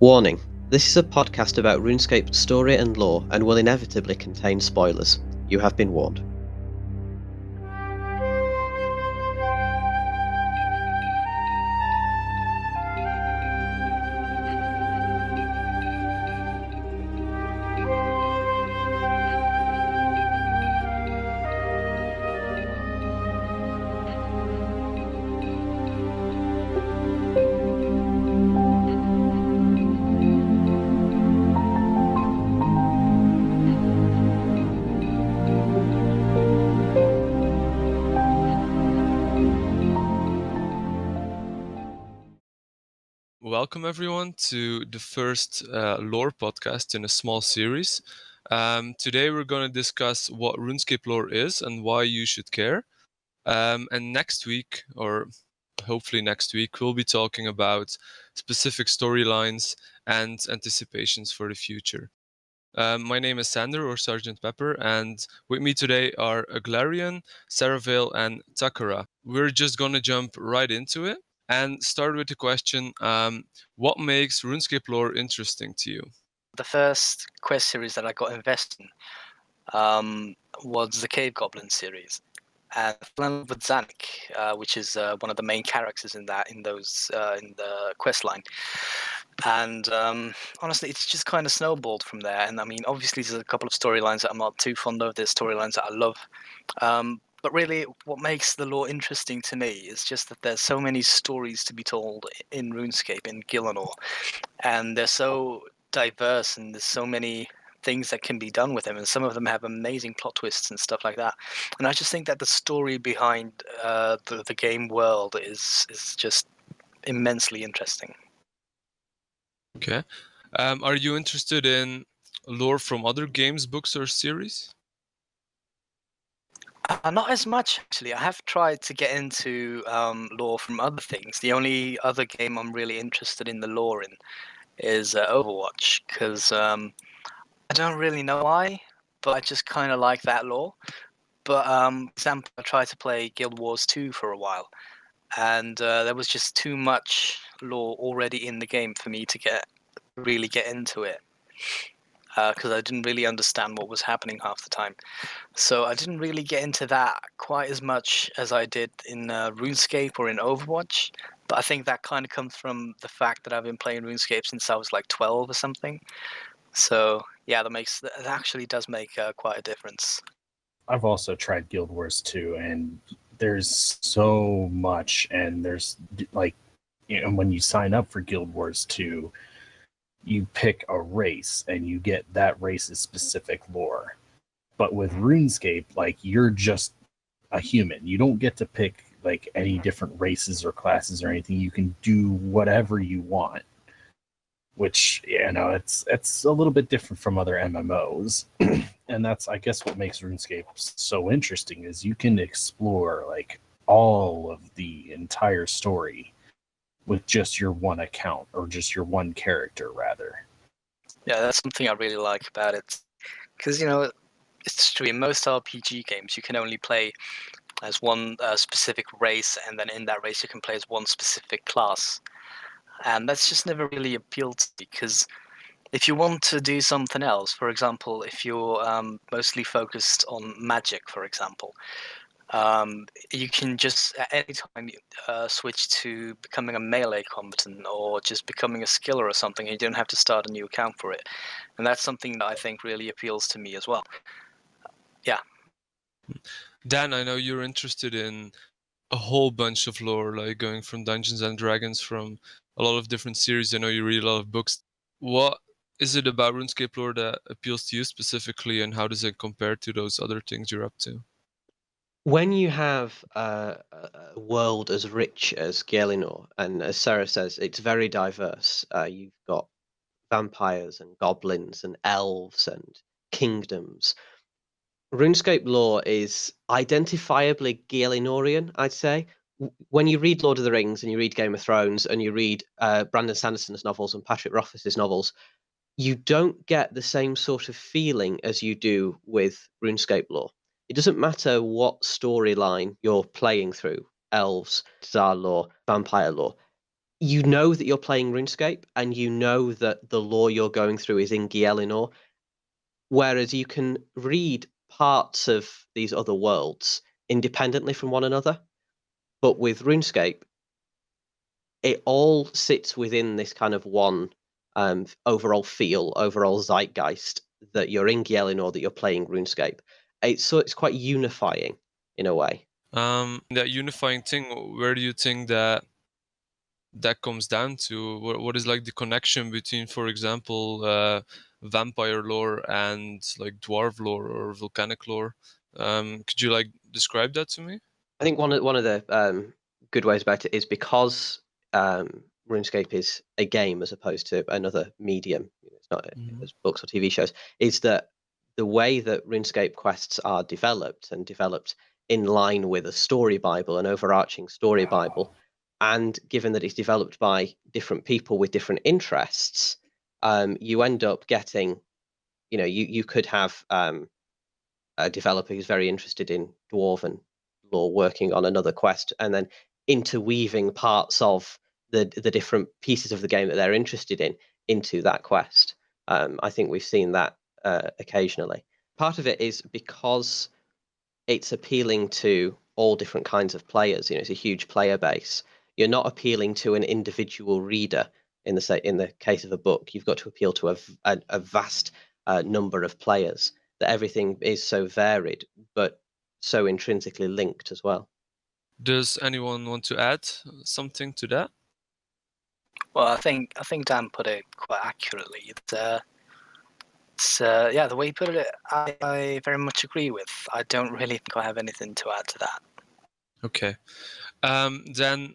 Warning: this is a podcast about RuneScape story and lore and will inevitably contain spoilers. You have been warned. Welcome everyone to the first lore podcast in a small series. Today we're going to discuss what RuneScape lore is and why you should care. And next week, or hopefully next week, we'll be talking about specific storylines and anticipations for the future. My name is Sander, or Sgt Pepper, and with me today are Aglarion, Seravail, and Takara. We're just going to jump right into it and start with the question, what makes RuneScape lore interesting to you? The first quest series that I got invested in was the Cave Goblin series. And I fell in love with Zanik, which is one of the main characters in the quest line. And honestly, it's just kind of snowballed from there. And I mean, obviously, there's a couple of storylines that I'm not too fond of. There's storylines that I love. But really, what makes the lore interesting to me is just that there's so many stories to be told in RuneScape, in Gielinor. And they're so diverse, and there's so many things that can be done with them, and some of them have amazing plot twists and stuff like that. And I just think that the story behind the game world is just immensely interesting. Okay. Are you interested in lore from other games, books, or series? Not as much, actually. I have tried to get into lore from other things. The only other game I'm really interested in the lore in is Overwatch, because I don't really know why, but I just kind of like that lore. But for example, I tried to play Guild Wars 2 for a while, and there was just too much lore already in the game for me to really get into it, because I didn't really understand what was happening half the time. So I didn't really get into that quite as much as I did in RuneScape or in Overwatch. But I think that kind of comes from the fact that I've been playing RuneScape since I was like 12 or something. So yeah, that actually does make quite a difference. I've also tried Guild Wars 2, and there's so much, and there's like, when you sign up for Guild Wars 2, you pick a race and you get that race's specific lore. But with RuneScape, like, you're just a human. You don't get to pick like any different races or classes or anything. You can do whatever you want, which, it's a little bit different from other MMOs. And that's, I guess, what makes RuneScape so interesting, is you can explore like all of the entire story with just your one account, or just your one character, rather. Yeah, that's something I really like about it. Because, it's true, in most RPG games, you can only play as one specific race, and then in that race you can play as one specific class. And that's just never really appealed to me, because if you want to do something else, for example, if you're mostly focused on magic, for example, you can just at any time switch to becoming a melee combatant, or just becoming a skiller or something, and you don't have to start a new account for it. And that's something that I think really appeals to me as well. Yeah. Dan, I know you're interested in a whole bunch of lore, like going from Dungeons and Dragons, from a lot of different series. I know you read a lot of books. What is it about RuneScape lore that appeals to you specifically, and how does it compare to those other things you're up to? When you have a world as rich as Gielinor, and as Sarah says, it's very diverse. You've got vampires and goblins and elves and kingdoms. RuneScape lore is identifiably Gielinorian, I'd say. When you read Lord of the Rings and you read Game of Thrones and you read Brandon Sanderson's novels and Patrick Rothfuss's novels, you don't get the same sort of feeling as you do with RuneScape lore. It doesn't matter what storyline you're playing through, elves, Tsar lore, vampire lore. you know that you're playing RuneScape, and you know that the lore you're going through is in Gielinor, whereas you can read parts of these other worlds independently from one another. But with RuneScape, it all sits within this kind of one overall feel, overall zeitgeist that you're in Gielinor, that you're playing RuneScape. It's quite unifying in a way. That unifying thing, where do you think that comes down to? What is like the connection between, for example, vampire lore and like dwarf lore or volcanic lore? Could you like describe that to me? I think one of the good ways about it is because RuneScape is a game as opposed to another medium. It's not as books or TV shows. Is that the way that RuneScape quests are developed and developed in line with a story bible, an overarching story bible, and given that it's developed by different people with different interests, you end up getting, you could have a developer who's very interested in dwarven lore working on another quest, and then interweaving parts of the different pieces of the game that they're interested in into that quest. I think we've seen that occasionally. Part of it is because it's appealing to all different kinds of players. It's a huge player base. You're not appealing to an individual reader. In the case of a book, you've got to appeal to a vast number of players. That everything is so varied, but so intrinsically linked as well. Does anyone want to add something to that? Well, I think Dan put it quite accurately. Yeah, the way he put it, I very much agree with. I don't really think I have anything to add to that. Okay. Then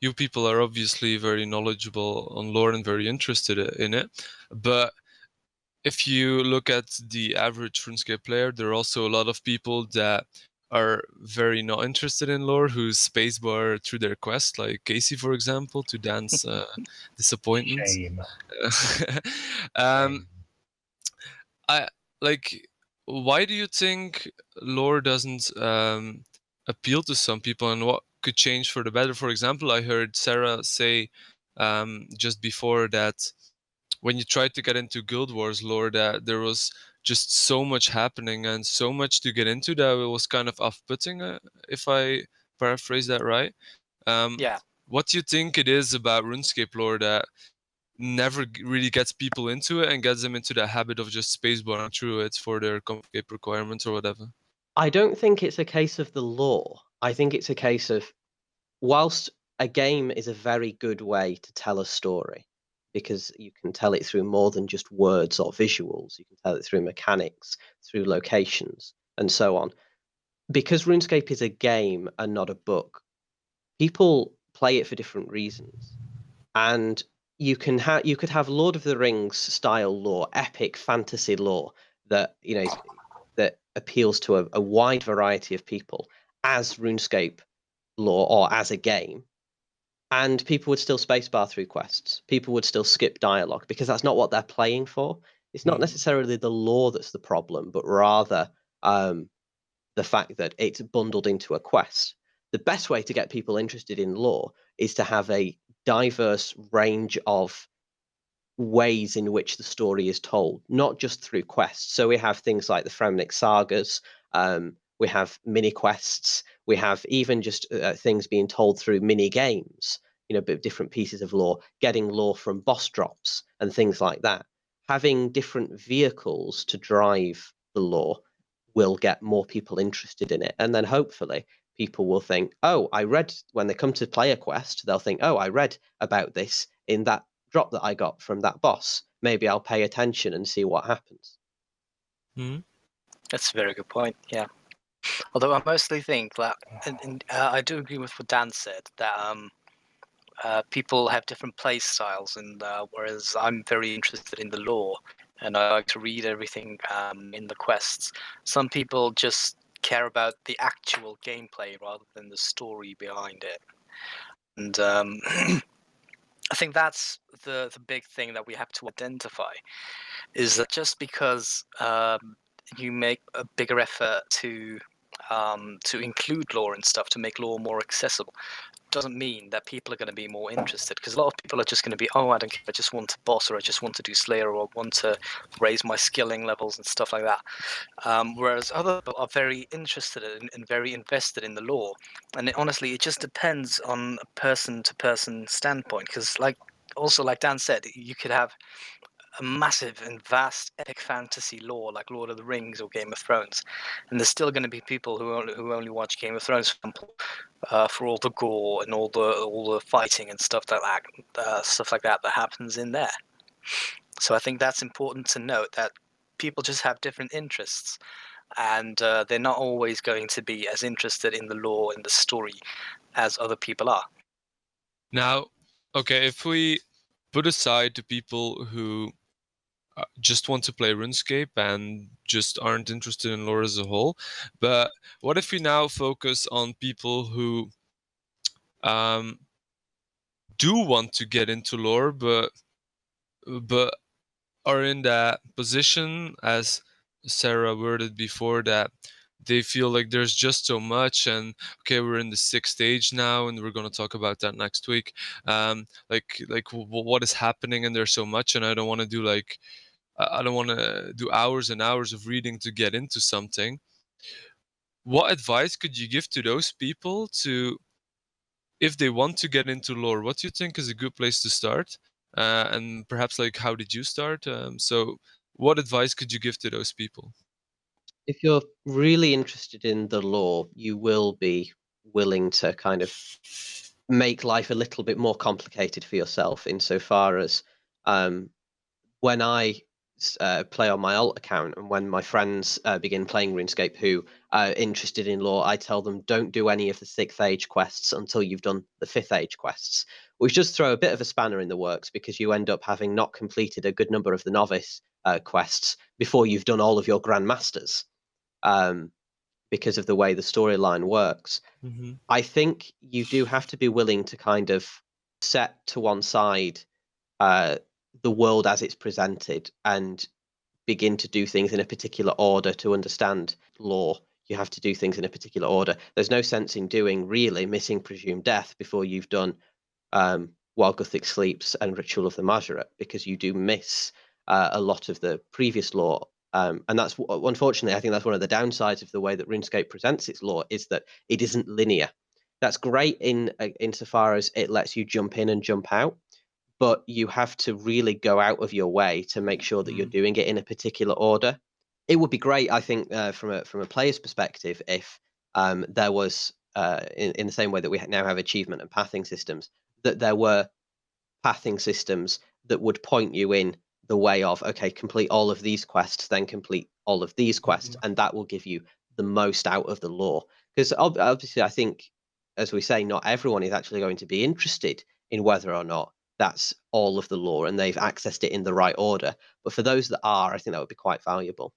you people are obviously very knowledgeable on lore and very interested in it. But if you look at the average RuneScape player, there are also a lot of people that are very not interested in lore, who spacebar through their quest, like Casey, for example, to Dan's disappointment. Shame. um, I like. Why do you think lore doesn't appeal to some people, and what could change for the better? For example, I heard Sarah say just before that when you tried to get into Guild Wars lore, that there was just so much happening and so much to get into that it was kind of off-putting, if I paraphrase that right. Yeah. What do you think it is about RuneScape lore that never really gets people into it and gets them into the habit of just spacebarring through it for their complicated requirements or whatever? I don't think it's a case of the lore. I think it's a case of, whilst a game is a very good way to tell a story, because you can tell it through more than just words or visuals. You can tell it through mechanics, through locations, and so on. Because RuneScape is a game and not a book, people play it for different reasons. And you could have Lord of the Rings style lore, epic fantasy lore that that appeals to a wide variety of people as RuneScape lore or as a game, and people would still spacebar through quests. People would still skip dialogue because that's not what they're playing for. It's not necessarily the lore that's the problem, but rather the fact that it's bundled into a quest. The best way to get people interested in lore is to have a diverse range of ways in which the story is told, not just through quests. So we have things like the Fremnik sagas, we have mini quests, we have even just things being told through mini games, different pieces of lore, getting lore from boss drops and things like that. Having different vehicles to drive the lore will get more people interested in it. And then hopefully people will think, oh, when they come to play a quest, they'll think, oh, I read about this in that drop that I got from that boss. Maybe I'll pay attention and see what happens. That's a very good point, yeah. Although I mostly think that, and I do agree with what Dan said, that people have different play styles, and whereas I'm very interested in the lore, and I like to read everything in the quests, some people just care about the actual gameplay rather than the story behind it. And I think that's the big thing that we have to identify, is that just because you make a bigger effort to include lore and stuff, to make lore more accessible, doesn't mean that people are going to be more interested, because a lot of people are just going to be, oh, I don't care, I just want to boss, or I just want to do Slayer, or I want to raise my skilling levels and stuff like that. Whereas other people are very interested and very invested in the lore. And honestly, it just depends on a person-to-person standpoint, because like Dan said, you could have a massive and vast epic fantasy lore like Lord of the Rings or Game of Thrones, and there's still going to be people who only watch Game of Thrones, for example, for all the gore and all the fighting and stuff like that that happens in there. So I think that's important to note, that people just have different interests, and they're not always going to be as interested in the lore and the story as other people are. Now, okay, if we put aside the people who just want to play RuneScape and just aren't interested in lore as a whole, but what if we now focus on people who do want to get into lore, but are in that position, as Sarah worded before, that they feel like there's just so much, and okay, we're in the 6th stage now, and we're going to talk about that next week. What is happening, and there's so much, and I don't want to do hours and hours of reading to get into something. What advice could you give to those people to, if they want to get into lore? What do you think is a good place to start? And perhaps, like, how did you start? So what advice could you give to those people? If you're really interested in the lore, you will be willing to kind of make life a little bit more complicated for yourself, insofar as when I play on my alt account, and when my friends begin playing RuneScape who are interested in lore, I tell them, don't do any of the 6th age quests until you've done the 5th age quests, which does throw a bit of a spanner in the works, because you end up having not completed a good number of the novice quests before you've done all of your grandmasters, because of the way the storyline works. Mm-hmm. I think you do have to be willing to kind of set to one side the world as it's presented and begin to do things in a particular order. To understand lore, you have to do things in a particular order. There's no sense in doing really Missing Presumed Death before you've done While Gothic Sleeps and Ritual of the Majoret, because you do miss a lot of the previous lore. And that's, unfortunately, I think that's one of the downsides of the way that RuneScape presents its lore, is that it isn't linear. That's great insofar as it lets you jump in and jump out, but you have to really go out of your way to make sure that you're doing it in a particular order. It would be great, I think, from a player's perspective, if there was, in the same way that we now have achievement and pathing systems, that there were pathing systems that would point you in the way of, okay, complete all of these quests, then complete all of these quests, and that will give you the most out of the lore. Because obviously, I think, as we say, not everyone is actually going to be interested in whether or not that's all of the lore and they've accessed it in the right order. But for those that are, I think that would be quite valuable.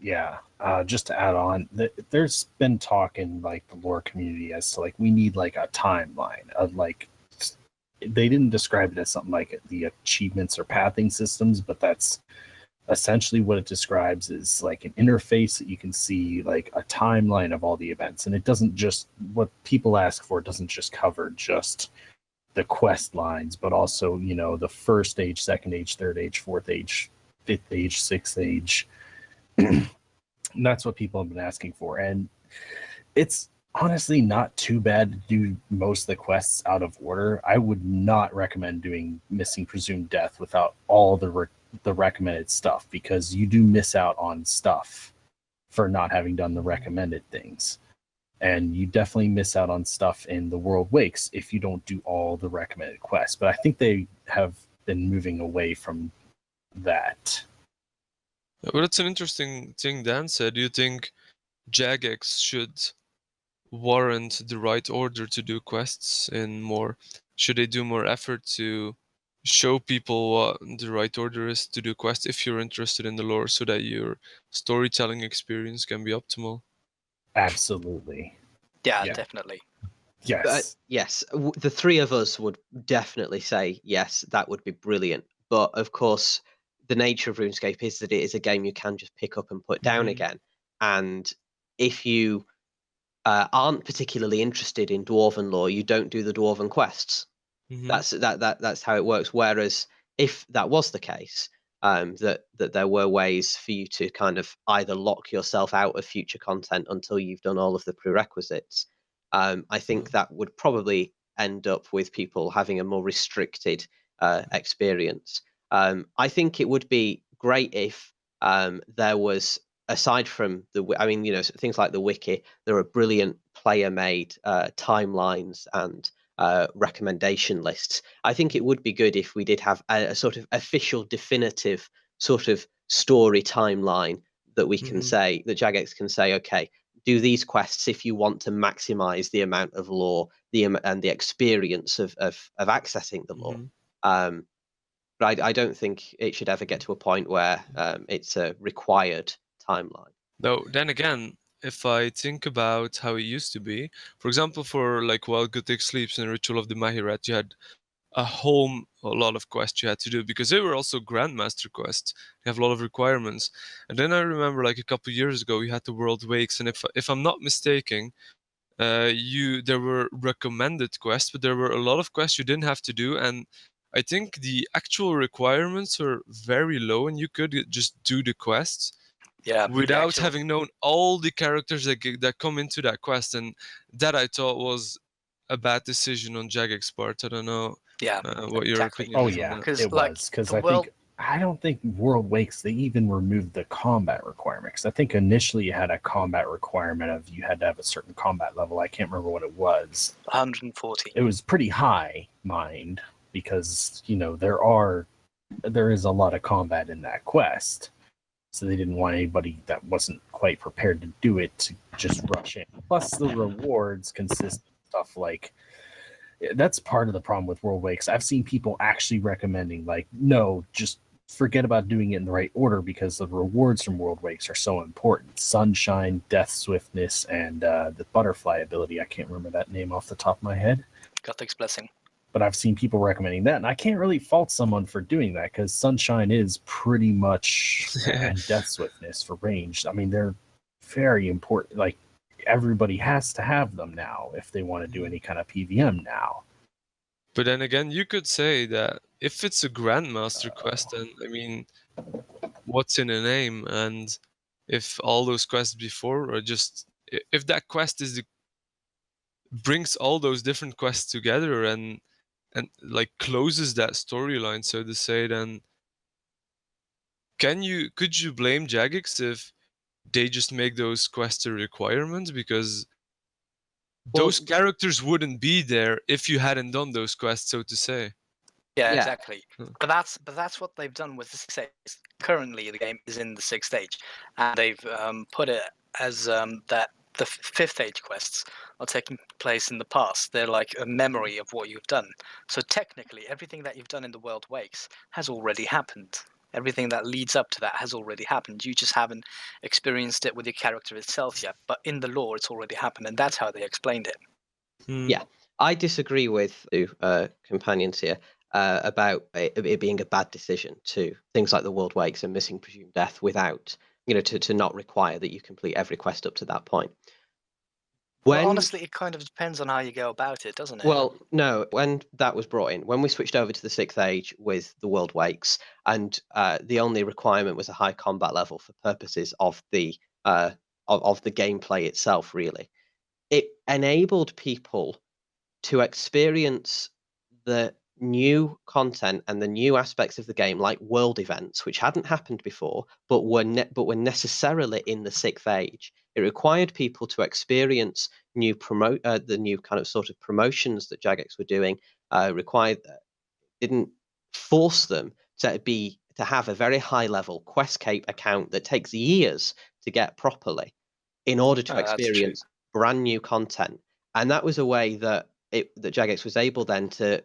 Yeah, just to add on, there's been talk in like the lore community as to like we need like a timeline of like, they didn't describe it as something like the achievements or pathing systems, but that's essentially what it describes, is like an interface that you can see like a timeline of all the events. And it doesn't just, what people ask for, it doesn't just cover just the quest lines, but also, you know, the 1st age, 2nd age, 3rd age, 4th age, 5th age, 6th age. And that's what people have been asking for. And it's honestly not too bad to do most of the quests out of order. I would not recommend doing Missing Presumed Death without all the recommended stuff, because you do miss out on stuff for not having done the recommended things. And you definitely miss out on stuff in the World Wakes if you don't do all the recommended quests. But I think they have been moving away from that. Well, that's an interesting thing Dan said. Do you think Jagex should warrant the right order to do quests in more? Should they do more effort to show people what the right order is to do quests if you're interested in the lore, so that your storytelling experience can be optimal? Absolutely. Yeah, Yeah. definitely. Yes. Yes, the three of us would definitely say yes, that would be brilliant. But of course, the nature of RuneScape is that it is a game you can just pick up and put down again. And if you aren't particularly interested in dwarven lore, you don't do the dwarven quests. That's how it works. Whereas if that was the case, that there were ways for you to kind of either lock yourself out of future content until you've done all of the prerequisites, I think that would probably end up with people having a more restricted experience. I think it would be great if there was, aside from things like the wiki, there are brilliant player-made timelines and recommendation lists. I think it would be good if we did have a sort of official, definitive sort of story timeline that we can say, that Jagex can say, okay, do these quests if you want to maximize the amount of lore, and the experience of accessing the lore. But I don't think it should ever get to a point where it's a required timeline. Though then again, if I think about how it used to be, for example, for like While Gutik Sleeps and Ritual of the Mahiret, you had a lot of quests you had to do, because they were also Grandmaster quests. They have a lot of requirements. And then I remember like a couple of years ago, you had the World Wakes, and if I'm not mistaken, there were recommended quests, but there were a lot of quests you didn't have to do, and I think the actual requirements were very low, and you could just do the quests without having known all the characters that come into that quest, and that I thought was a bad decision on Jagex's part. I don't know what your opinion is on that. It was, because I don't think World Wakes, they even removed the combat requirement, because I think initially you had a combat requirement of you had to have a certain combat level. I can't remember what it was. 140. It was pretty high, mind, because there is a lot of combat in that quest. So they didn't want anybody that wasn't quite prepared to do it to just rush in. Plus, the rewards consist of stuff like, that's part of the problem with World Wakes. I've seen people actually recommending, like, no, just forget about doing it in the right order, because the rewards from World Wakes are so important. Sunshine, Death Swiftness, and the butterfly ability. I can't remember that name off the top of my head. Gothic Blessing. But I've seen people recommending that, and I can't really fault someone for doing that, because Sunshine is pretty much, and Death Swiftness for ranged. I mean, they're very important. Like, everybody has to have them now if they want to do any kind of PVM now. But then again, you could say that if it's a Grandmaster quest, then, I mean, what's in a name? And if all those quests before are just, if that quest brings all those different quests together and like closes that storyline, so to say, then could you blame Jagex if they just make those quests a requirement? Because those characters wouldn't be there if you hadn't done those quests, so to say. Yeah, exactly. But that's what they've done with the 6th stage. Currently, the game is in the 6th stage, and they've put it as that the 5th stage quests are taking place in the past. They're like a memory of what you've done. So technically, everything that you've done in the World Wakes has already happened. Everything that leads up to that has already happened. You just haven't experienced it with your character itself yet. But in the lore, it's already happened, and that's how they explained it. Yeah, I disagree with companions here about it being a bad decision to things like the World Wakes and Missing Presumed Death without, to not require that you complete every quest up to that point. Well, honestly, it kind of depends on how you go about it, doesn't it? Well, no, when that was brought in, when we switched over to the 6th age with the World Wakes, and the only requirement was a high combat level for purposes of the gameplay itself, really, it enabled people to experience the new content and the new aspects of the game, like world events, which hadn't happened before, but were necessarily in the 6th age. It required people to experience the new kind of sort of promotions that Jagex were doing. Didn't force them to have a very high level Questcape account that takes years to get properly in order to experience brand new content. And that was a way that Jagex was able then to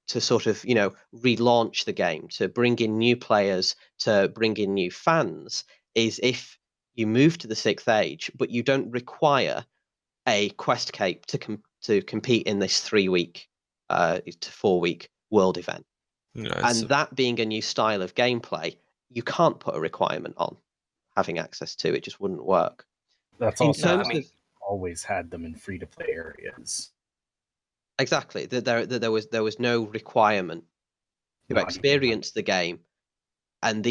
sort of relaunch the game, to bring in new players, to bring in new fans, is if you move to the 6th age, but you don't require a Questcape to compete in this 3-week to 4-week world event. And that being a new style of gameplay, you can't put a requirement on having access to. It just wouldn't work. That's also always had them in free-to-play areas. Exactly. That there was no requirement to Not even experience the game, and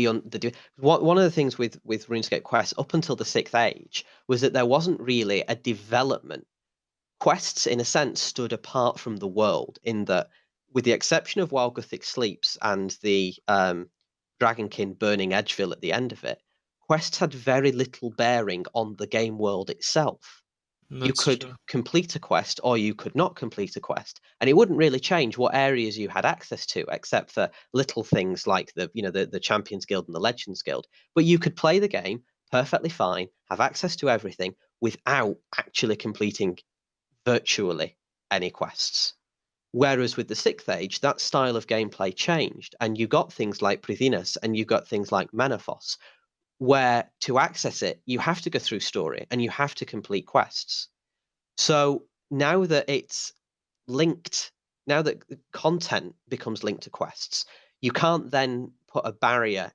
one of the things with RuneScape quests up until the 6th Age was that there wasn't really a development. Quests, in a sense, stood apart from the world in that, with the exception of While Gothic Sleeps and the Dragonkin burning Edgeville at the end of it, quests had very little bearing on the game world itself. You That's could true. complete a quest or you could not complete a quest, and it wouldn't really change what areas you had access to, except for little things like the Champions Guild and the Legends Guild. But you could play the game perfectly fine, have access to everything without actually completing virtually any quests. Whereas with the 6th Age, that style of gameplay changed, and you got things like Prithinas and you got things like Menaphos, where to access it, you have to go through story and you have to complete quests. So now that it's linked, now that the content becomes linked to quests, you can't then put a barrier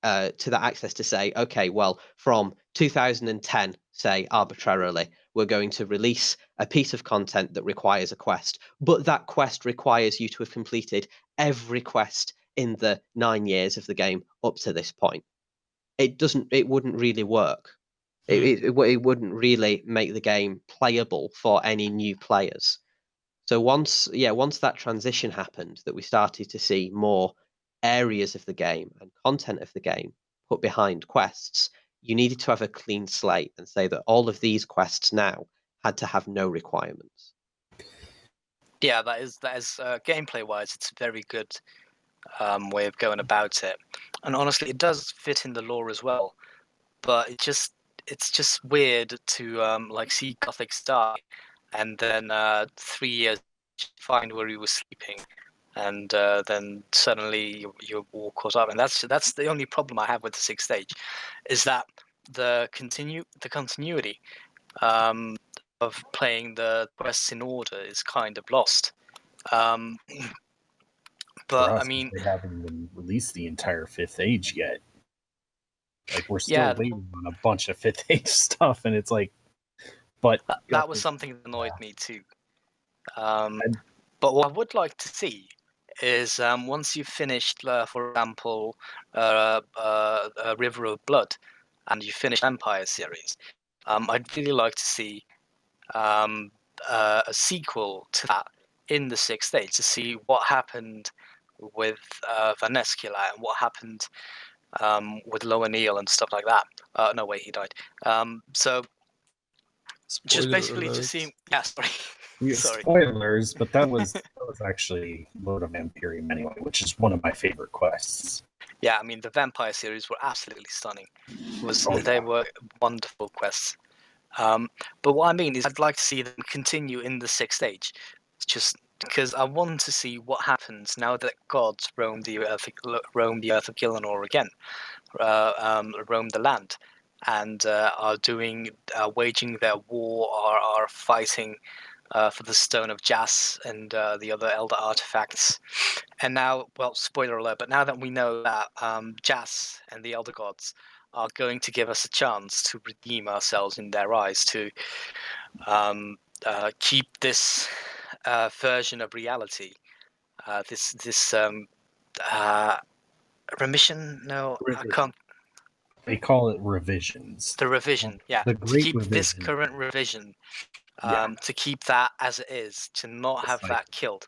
to that access to say, okay, well, from 2010, say arbitrarily, we're going to release a piece of content that requires a quest, but that quest requires you to have completed every quest in the 9 years of the game up to this point. It wouldn't really work. It wouldn't really make the game playable for any new players. So once that transition happened, that we started to see more areas of the game and content of the game put behind quests, you needed to have a clean slate and say that all of these quests now had to have no requirements. Yeah, that is gameplay wise, it's a very good way of going about it, and honestly, it does fit in the lore as well. But it's just weird to like see Gothic die, and then 3 years find where he was sleeping, and then suddenly you're all caught up. And that's the only problem I have with the 6th Stage, is that the continuity of playing the quests in order is kind of lost. Um, For but I us, mean, they haven't even released the entire 5th Age yet. Like, we're still yeah, waiting on a bunch of 5th Age stuff, and it's like, but that was something that annoyed me too. And- But what I would like to see is once you've finished, for example, River of Blood, and you finish Empire series, I'd really like to see a sequel to that in the 6th Stage, to see what happened with Vanescula and what happened with Lowenil and stuff like that. No way, he died. So just Spoiler basically to alert. see. Yeah, sorry. Yeah, Sorry. spoilers, but that was actually Lord of Vampirium anyway, which is one of my favorite quests. Yeah, I mean the Vampire series were absolutely stunning. Oh, They yeah. were wonderful quests. But what I mean is, I'd like to see them continue in the 6th Stage, just because I want to see what happens now that gods roam the earth of Gielinor again, roam the land, and are waging their war, are fighting for the Stone of Jas and the other Elder artifacts. And now, well, spoiler alert, but now that we know that Jas and the Elder Gods are going to give us a chance to redeem ourselves in their eyes, to keep this version of reality, this remission. No, I can't. They call it revisions. The revision, yeah, The to Great keep this Revision. current revision, Yeah. to keep that as it is, to not have It's like- that killed.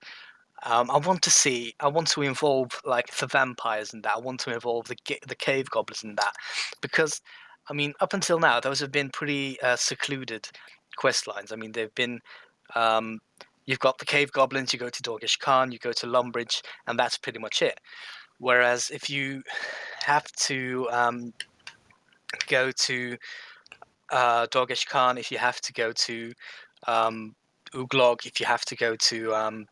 I want to involve like the vampires in that. I want to involve the cave goblins in that, because, I mean, up until now, those have been pretty secluded quest lines. I mean, they've been, you've got the cave goblins, you go to Dorgish Khan, you go to Lumbridge, and that's pretty much it. Whereas if you have to go to Dorgish Khan, if you have to go to Uglog, if you have to go to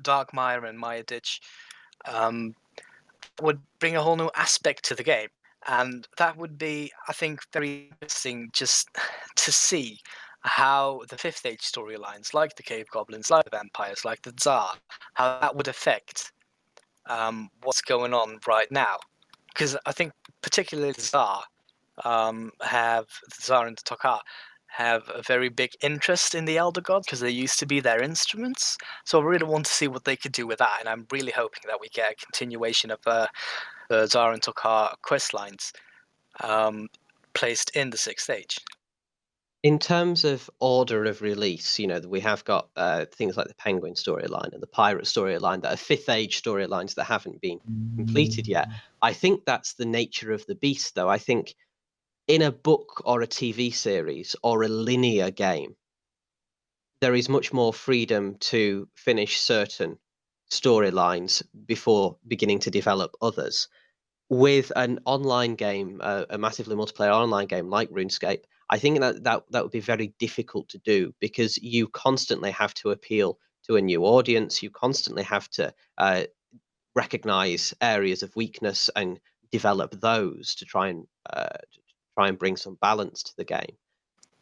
Darkmire and Maya Ditch, would bring a whole new aspect to the game, and that would be, I think, very interesting just to see how the 5th Age storylines, like the cave goblins, like the vampires, like the Tsar, how that would affect what's going on right now. Because I think particularly the Tsar, the Tsar and the Takar, have a very big interest in the Elder Gods because they used to be their instruments. So I really want to see what they could do with that, and I'm really hoping that we get a continuation of the Zara and Takara quest lines placed in the 6th stage. In terms of order of release, we have got things like the Penguin storyline and the Pirate storyline that are 5th age storylines that haven't been completed yet. I think that's the nature of the beast, though. I think in a book or a TV series or a linear game, there is much more freedom to finish certain storylines before beginning to develop others. With an online game, a massively multiplayer online game like RuneScape, I think that would be very difficult to do because you constantly have to appeal to a new audience. You constantly have to recognize areas of weakness and develop those to try and bring some balance to the game.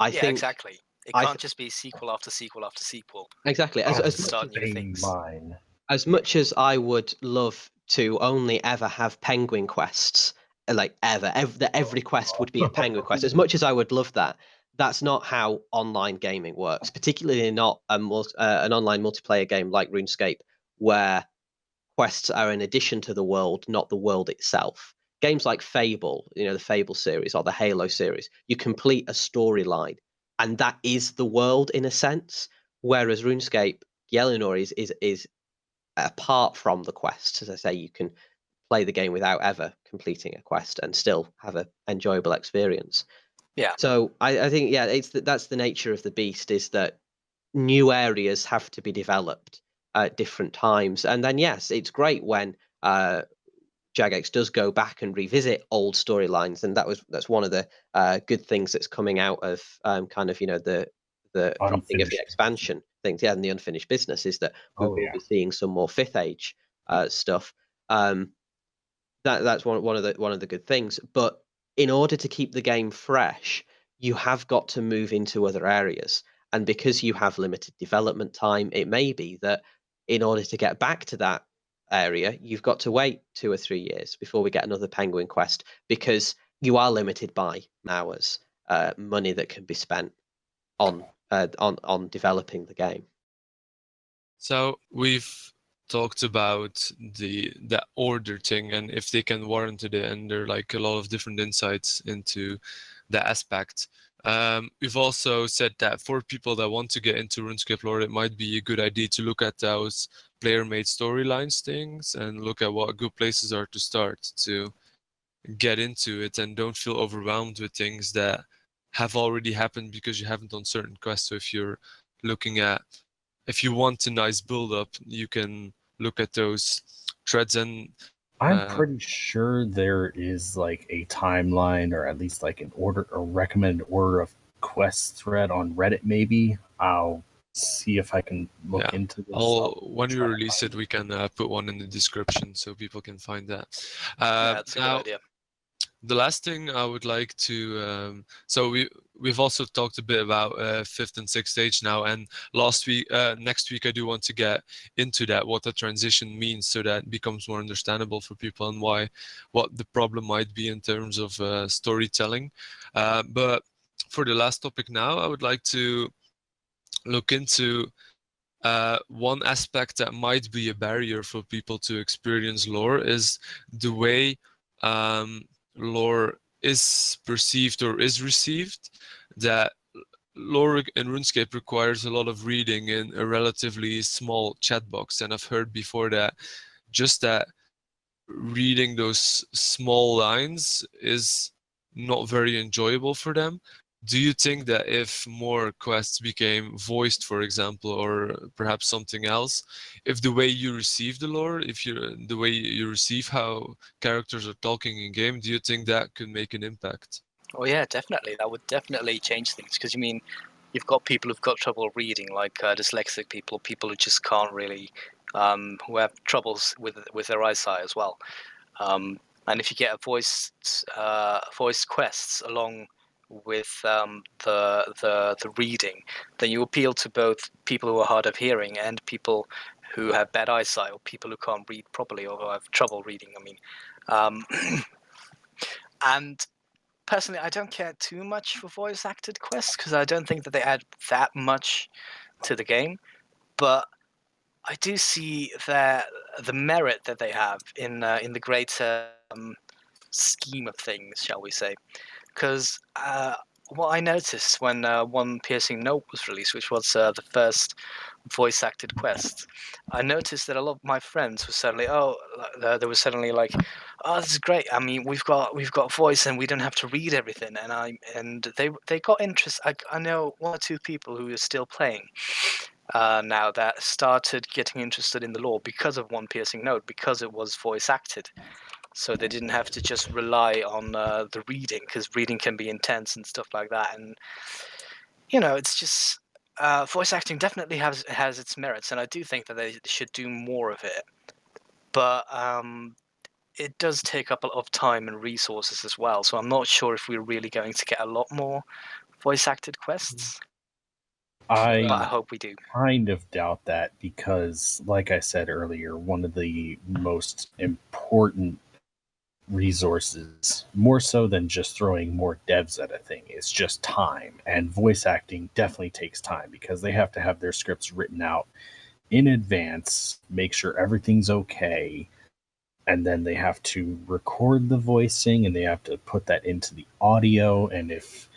I think exactly. It can't just be sequel after sequel after sequel. Exactly. As much as I would love to only ever have penguin quests, like every quest would be a penguin quest, as much as I would love that, that's not how online gaming works, particularly not an online multiplayer game like RuneScape, where quests are in addition to the world, not the world itself. Games like Fable, the Fable series or the Halo series, you complete a storyline, and that is the world in a sense. Whereas RuneScape, Gielinor is apart from the quests. As I say, you can play the game without ever completing a quest and still have an enjoyable experience. Yeah. So I think that's the nature of the beast, is that new areas have to be developed at different times. And then yes, it's great when Jagex does go back and revisit old storylines, and that's one of the good things that's coming out of kind of the dropping of the expansion things, and the unfinished business, is that we will be seeing some more 5th age stuff. That's one of the good things. But in order to keep the game fresh, you have got to move into other areas, and because you have limited development time, it may be that in order to get back to that area, you've got to wait 2 or 3 years before we get another penguin quest, because you are limited by hours, money that can be spent on developing the game. So we've talked about the order thing and if they can warrant it, and there are like a lot of different insights into the aspect. We've also said that for people that want to get into RuneScape Lore, it might be a good idea to look at those player-made storylines things and look at what good places are to start to get into it, and don't feel overwhelmed with things that have already happened because you haven't done certain quests. So if you want a nice build-up, you can look at those threads. And I'm pretty sure there is like a timeline, or at least like a recommended order of quests thread on Reddit. Maybe I'll see if I can look into this. When we release it, we can put one in the description so people can find that. That's a good idea. The last thing I would like to, so we've also talked a bit about 5th and 6th stage now, and next week I do want to get into that, what the transition means, so that it becomes more understandable for people and what the problem might be in terms of storytelling. But for the last topic now, I would like to look into one aspect that might be a barrier for people to experience lore, is the way lore is perceived or is received. That lore in RuneScape requires a lot of reading in a relatively small chat box, and I've heard before that just that reading those small lines is not very enjoyable for them. Do you think that if more quests became voiced, for example, or perhaps something else, if the way you receive the lore, the way you receive how characters are talking in game, do you think that could make an impact? Oh yeah, definitely. That would definitely change things, because you've got people who've got trouble reading, like dyslexic people who just can't really, who have troubles with their eyesight as well. And if you get a voice quests along with the reading, then you appeal to both people who are hard of hearing and people who have bad eyesight, or people who can't read properly or who have trouble reading. And personally, I don't care too much for voice acted quests because I don't think that they add that much to the game. But I do see that the merit that they have in the greater scheme of things, shall we say? Because what I noticed when One Piercing Note was released, which was the first voice acted quest, I noticed that a lot of my friends were suddenly, they were suddenly like, "Oh, this is great! I mean, we've got voice, and we don't have to read everything." And they got interest. I know one or two people who are still playing now that started getting interested in the lore because of One Piercing Note, because it was voice acted. So they didn't have to just rely on the reading, because reading can be intense and stuff like that. And it's just voice acting definitely has its merits, and I do think that they should do more of it. But it does take up a lot of time and resources as well. So I'm not sure if we're really going to get a lot more voice acted quests. But I hope we do. Kind of doubt that because, like I said earlier, one of the most important resources, more so than just throwing more devs at a thing, is just time. And voice acting definitely takes time because they have to have their scripts written out in advance, make sure everything's okay, and then they have to record the voicing and they have to put that into the audio. And if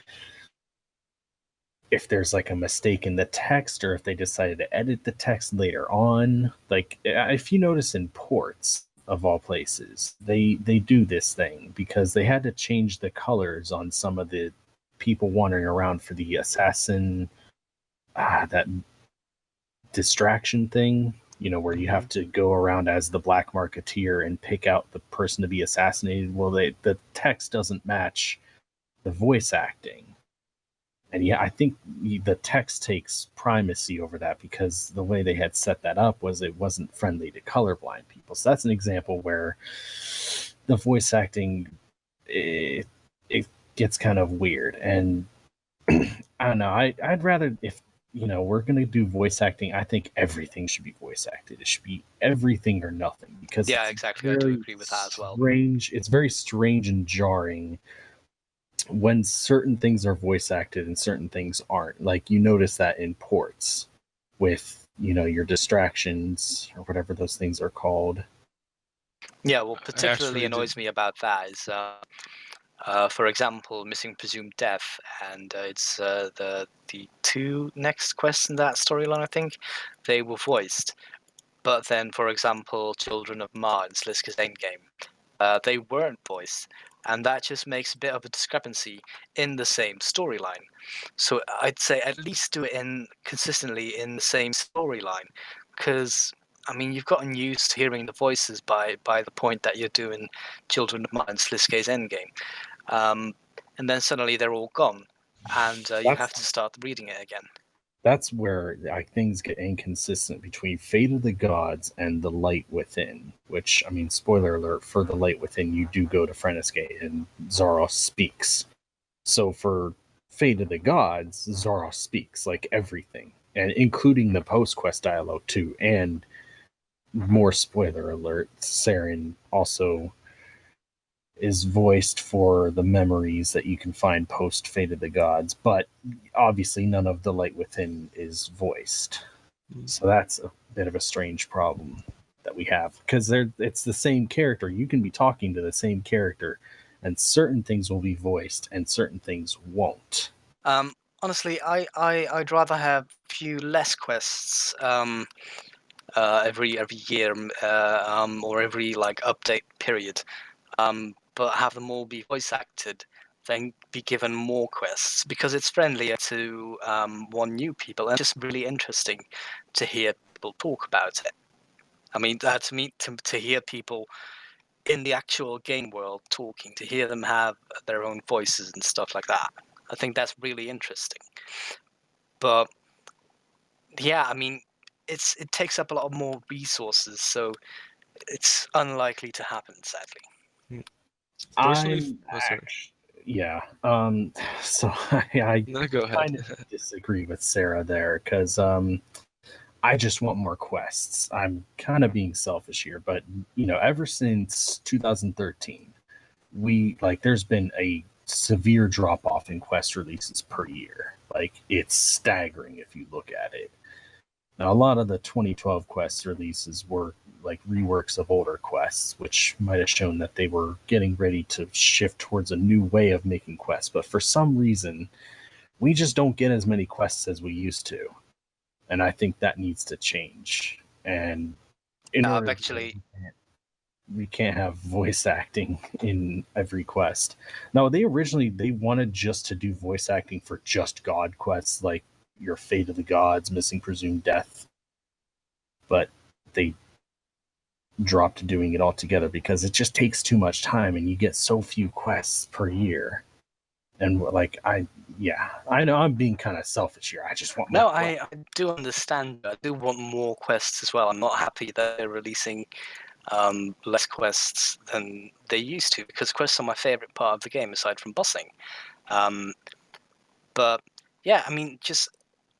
there's like a mistake in the text, or if they decided to edit the text later on, like if you notice in ports of all places, they do this thing because they had to change the colors on some of the people wandering around for the assassin, that distraction thing, where you have to go around as the Black Marketeer and pick out the person to be assassinated. Well, the text doesn't match the voice acting. And yeah, I think the text takes primacy over that because the way they had set that up was it wasn't friendly to colorblind people. So that's an example where the voice acting, it gets kind of weird. And I don't know. I'd rather, if we're gonna do voice acting, I think everything should be voice acted. It should be everything or nothing, because Yeah, exactly. I do agree with that as well. It's very strange and jarring when certain things are voice acted and certain things aren't. Like, you notice that in ports with your distractions or whatever those things are called. Yeah, what particularly annoys me about that is for example, Missing Presumed Death, and it's the two next quests in that storyline, I think, they were voiced. But then, for example, Children of Ma and Sliska's Endgame, they weren't voiced. And that just makes a bit of a discrepancy in the same storyline. So I'd say at least do it consistently in the same storyline, because I mean, you've gotten used to hearing the voices by the point that you're doing Children of Ma and Sliska's Endgame. And then suddenly they're all gone, and you have to start reading it again. That's where things get inconsistent between Fate of the Gods and The Light Within, which, I mean, spoiler alert, for The Light Within, you do go to Frenesgate and Zaros speaks. So for Fate of the Gods, Zaros speaks, like everything, and including the post-quest dialogue too, and more spoiler alert, Saren also is voiced for the memories that you can find post Fate of the Gods, but obviously none of The Light Within is voiced. So that's a bit of a strange problem that we have, because it's the same character. You can be talking to the same character, and certain things will be voiced and certain things won't. Honestly, I'd rather have a few less quests every year or every like update period. But have them all be voice acted, then be given more quests, because it's friendlier to one new people and just really interesting to hear people talk about it. I mean, to hear people in the actual game world talking, to hear them have their own voices and stuff like that. I think that's really interesting. But yeah, I mean, it takes up a lot more resources, so it's unlikely to happen, sadly. Yeah. So I No, go ahead. kind of disagree with Sarah there, because I just want more quests. I'm kind of being selfish here, but ever since 2013, there's been a severe drop off in quest releases per year. Like, it's staggering if you look at it. Now, a lot of the 2012 quest releases were like reworks of older quests, which might have shown that they were getting ready to shift towards a new way of making quests. But for some reason, we just don't get as many quests as we used to. And I think that needs to change. And in I've order actually we can't have voice acting in every quest. No, they wanted just to do voice acting for just god quests, like your Fate of the Gods, Missing Presumed Death. But they dropped doing it altogether because it just takes too much time and you get so few quests per year. And like, I know I'm being kind of selfish here. I just want more I do understand. I do want more quests as well. I'm not happy that they're releasing less quests than they used to, because quests are my favorite part of the game aside from bossing. But yeah, I mean, just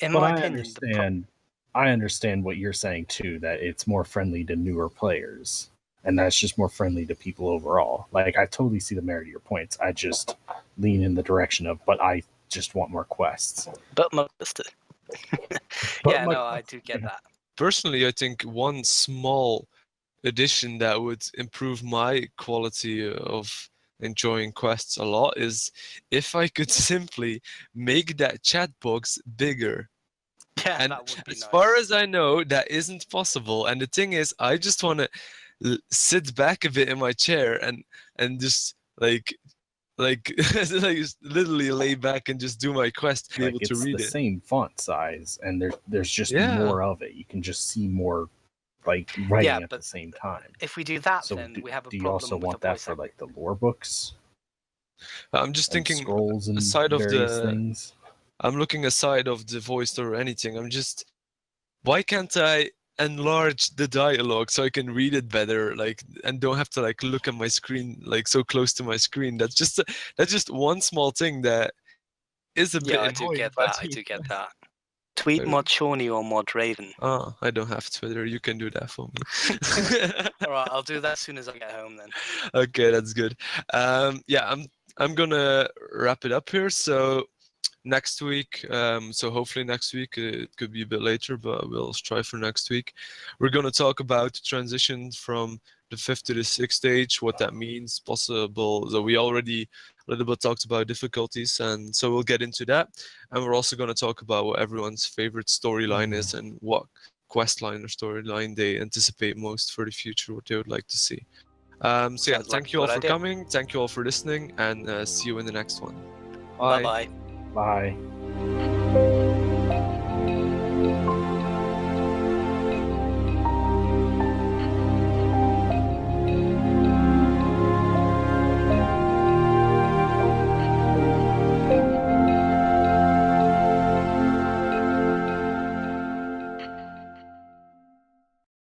in my opinion, I understand what you're saying too, that it's more friendly to newer players, and that's just more friendly to people overall. Like, I totally see the merit of your points. I just lean in the direction of, but I just want more quests. But my sister. Yeah, no, I do get that. Personally, I think one small addition that would improve my quality of enjoying quests a lot is if I could simply make that chat box bigger. Yeah, And that would be as nice. far as I know, that isn't possible. And the thing is, I just want to sit back a bit in my chair and just like just literally lay back and just do my quest, be able to read it. It's the same font size, and there's just more of it. You can just see more, like, writing at the same time. If we do that, So then we have a do you problem also with want the that voice for acting. like the lore books? I'm just And thinking scrolls and aside of various the things. I'm looking aside of the voice or anything. I'm just, why can't I enlarge the dialogue so I can read it better, like, and don't have to like look at my screen like so close to my screen? That's just one small thing that is a bit Yeah, annoying. I do get that. Tweet Mod Shawnee or Mod Raven. Oh, I don't have Twitter. You can do that for me. Alright, I'll do that as soon as I get home then. Okay, that's good. Yeah, I'm gonna wrap it up here. So next week, so hopefully next week, it could be a bit later, but we'll strive for next week. We're gonna talk about the transition from the 5th to the 6th stage, what that means, possible. So we already a little bit talked about difficulties, and so we'll get into that. And we're also gonna talk about what everyone's favorite storyline is and what quest line or storyline they anticipate most for the future, what they would like to see. So yeah, thank you all for coming. Thank you all for listening, and see you in the next one. Bye. Bye-bye. Bye.